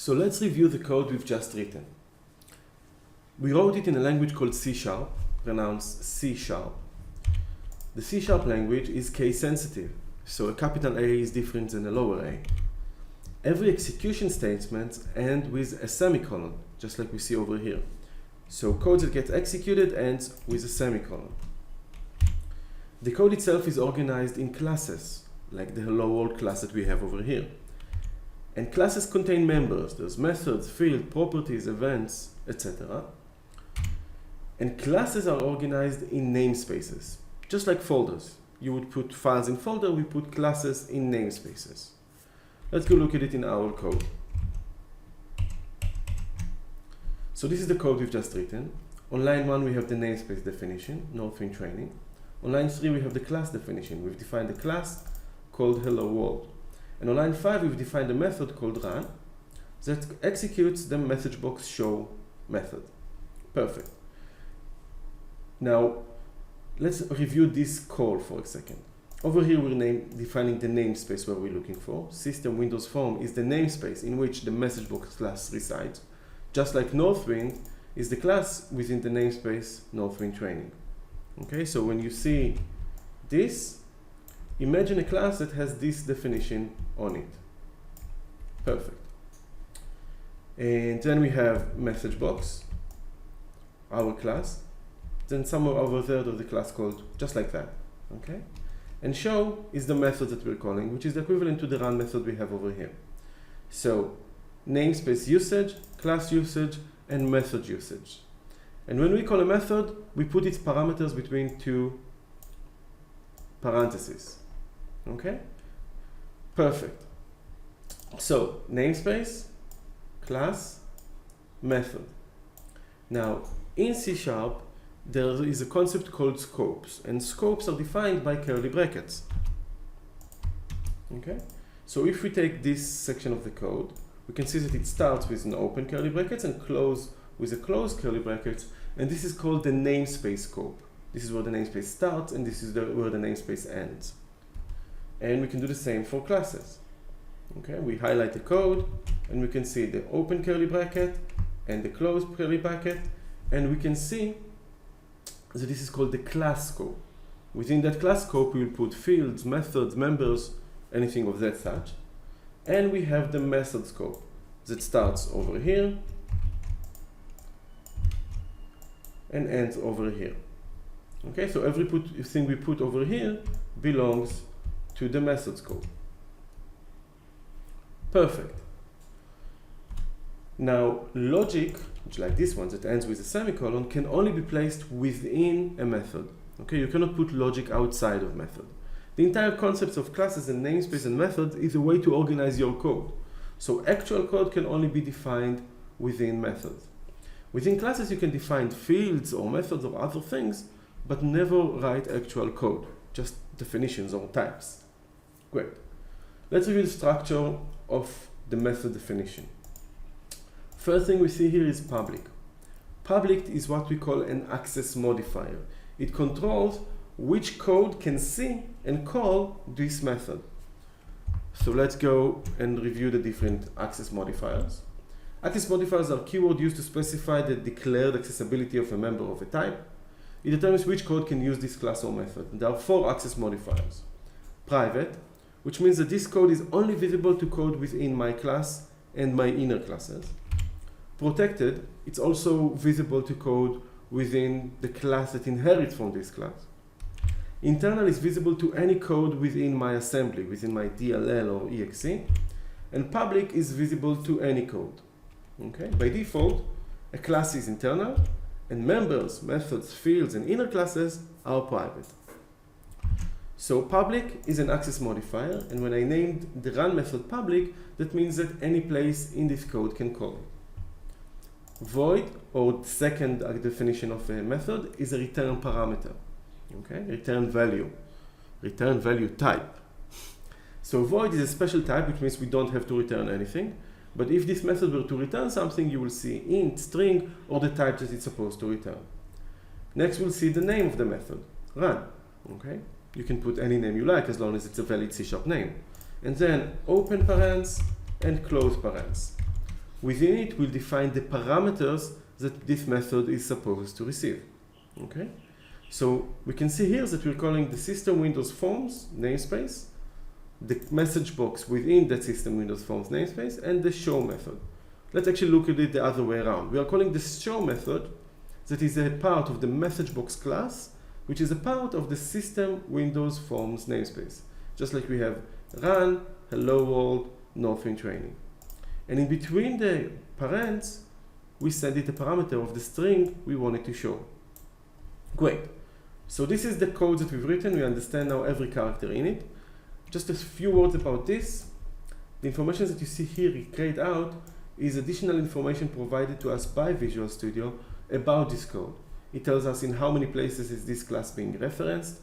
So let's review the code we've just written. We wrote it in a language called C#, pronounced C#. The C# language is case sensitive, so a capital A is different than a lower a. Every execution statement ends with a semicolon, just like we see over here. So code that gets executed ends with a semicolon. The code itself is organized in classes, like the hello world class that we have over here. And classes contain members. There's methods, fields, properties, events, etc. And classes are organized in namespaces, just like folders. You would put files in folder, we put classes in namespaces. Let's go look at it in our code. So this is the code we've just written. On line 1 we have the namespace definition, Northwind training. On line 3 we have the class definition. We've defined a class called hello world. And on line 5 we've defined a method called run that executes the message box show method. Perfect. Now let's review this call for a second. Over here we're defining the namespace where we're looking for. System Windows Form is the namespace in which the message box class resides, just like Northwind is the class within the namespace Northwind training. Okay, so when you see this, imagine a class that has this definition on it. Perfect. And then we have message box, our class. Then somewhere over there there's a class called just like that. Okay? And show is the method that we're calling, which is the equivalent to the run method we have over here. So namespace usage, class usage, and method usage. And when we call a method, we put its parameters between two parentheses. Okay? Perfect. So namespace, class, method. Now in C# there is a concept called scopes, and scopes are defined by curly brackets. Okay? So if we take this section of the code, we can see that it starts with an open curly brackets and close with a closed curly brackets, and this is called the namespace scope. This is where the namespace starts, and this is where the namespace ends. And we can do the same for classes. Okay? We highlight the code, and we can see the open curly bracket and the closed curly bracket, and we can see that this is called the class scope. Within that class scope, we will put fields, methods, members, anything of that such. And we have the method scope that starts over here and ends over here. Okay, so every thing we put over here belongs to the method scope. Perfect. Now, logic, which like this one that ends with a semicolon, can only be placed within a method. Okay, you cannot put logic outside of method. The entire concept of classes and namespace and methods is a way to organize your code. So actual code can only be defined within methods. Within classes you can define fields or methods or other things, but never write actual code, just definitions or types. Great. Let's review the structure of the method definition. First thing we see here is public. Public is what we call an access modifier. It controls which code can see and call this method. So let's go and review the different access modifiers. Access modifiers are keywords used to specify the declared accessibility of a member of a type. It determines which code can use this class or method. And there are 4 access modifiers. Private, which means that this code is only visible to code within my class and my inner classes. Protected, it's also visible to code within the class that inherits from this class. Internal is visible to any code within my assembly, within my DLL or exe. And public is visible to any code. Okay? By default, a class is internal, and members, methods, fields, and inner classes are private. So public is an access modifier, and when I named the run method public, that means that any place in this code can call it. Void, or the second definition of a method, is a return parameter. Okay, return value type. So void is a special type, which means we don't have to return anything. But if this method were to return something, you will see int, string, or the type that it's supposed to return. Next, we'll see the name of the method, run. Okay, you can put any name you like as long as it's a valid C# name. And then open parens and close parens. within it we'll define the parameters that this method is supposed to receive. Okay? So we can see here that we're calling the system Windows Forms namespace, the message box within that system Windows Forms namespace, and the show method. Let's actually look at it the other way around. We are calling the show method that is a part of the message box class, which is a part of the system Windows Forms namespace. Just like we have run, hello world, Northwind training. And in between the parents, we send it a parameter of the string we want it to show. Great. So this is the code that we've written. We understand now every character in it. Just a few words about this. The information that you see here grayed out is additional information provided to us by Visual Studio about this code. It tells us in how many places is this class being referenced,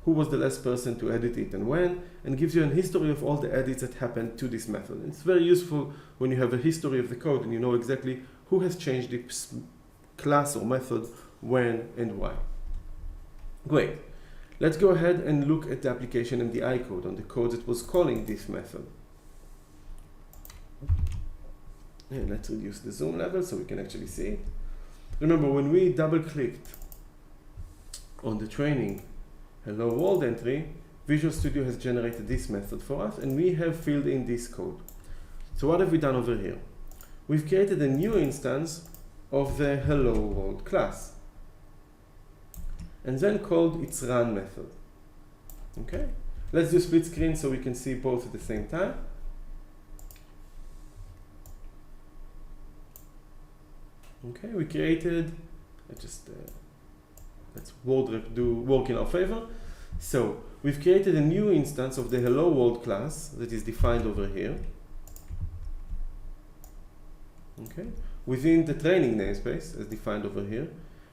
who was the last person to edit it and when, and gives you a history of all the edits that happened to this method. And it's very useful when you have a history of the code and you know exactly who has changed this class or method, when and why. Great. Let's go ahead and look at the application MDI code on the code that was calling this method. And let's reduce the zoom level so we can actually see it. Remember, when we double-clicked on the training hello world entry, Visual Studio has generated this method for us, and we have filled in this code. So what have we done over here? We've created a new instance of the hello world class, and then called its run method. Okay, let's do split screen so we can see both at the same time. Okay, we created, let's WordRep do work in our favor. So we've created a new instance of the hello world class that is defined over here. Okay, within the training namespace as defined over here.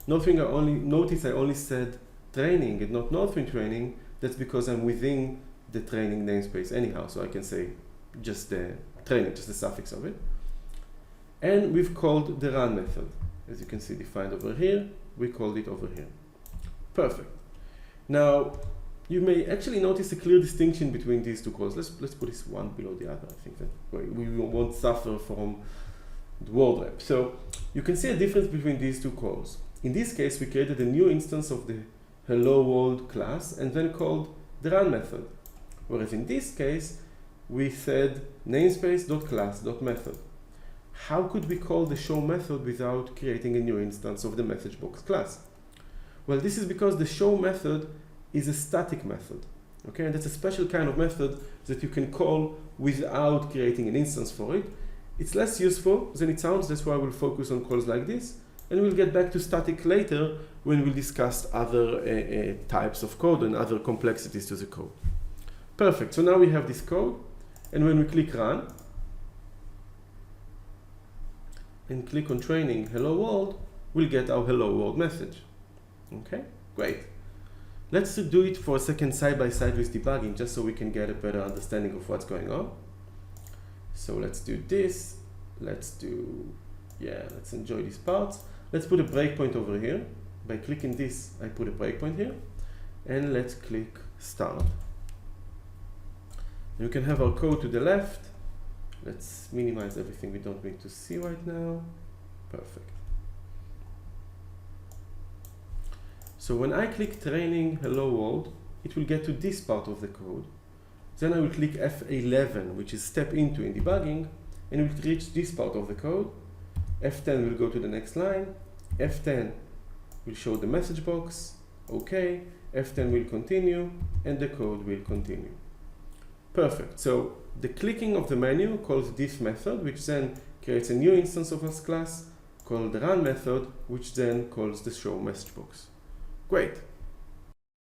Notice I only said training and not Northwind training. That's because I'm within the training namespace anyhow, so I can say just the training, just the suffix of it. And we've called the run method. As you can see defined over here, we called it over here. Perfect. Now, you may actually notice a clear distinction between these two calls. Let's put this one below the other. I think that we won't suffer from the WordRep. So you can see a difference between these two calls. In this case, we created a new instance of the hello world class and then called the run method. Whereas in this case, we said namespace.class.method. How could we call the show method without creating a new instance of the message box class? Well, this is because the show method is a static method. Okay, and that's a special kind of method that you can call without creating an instance for it. It's less useful than it sounds. That's why we'll focus on calls like this. And we'll get back to static later when we'll discuss other types of code and other complexities to the code. Perfect. So now we have this code. And when we click run and click on training hello world, we'll get our hello world message. Okay, great. Let's do it for a second side by side with debugging, just so we can get a better understanding of what's going on. So let's do this. Let's enjoy these parts. Let's put a breakpoint over here. By clicking this, I put a breakpoint here. And let's click start. And we can have our code to the left. Let's minimize everything we don't need to see right now. Perfect. So when I click training hello world, it will get to this part of the code. Then I will click F11, which is step into in debugging, and it will reach this part of the code. F10 will go to the next line. F10 will show the message box. OK. F10 will continue, and the code will continue. Perfect. So the clicking of the menu calls this method, which then creates a new instance of this class called the run method, which then calls the show message box. Great.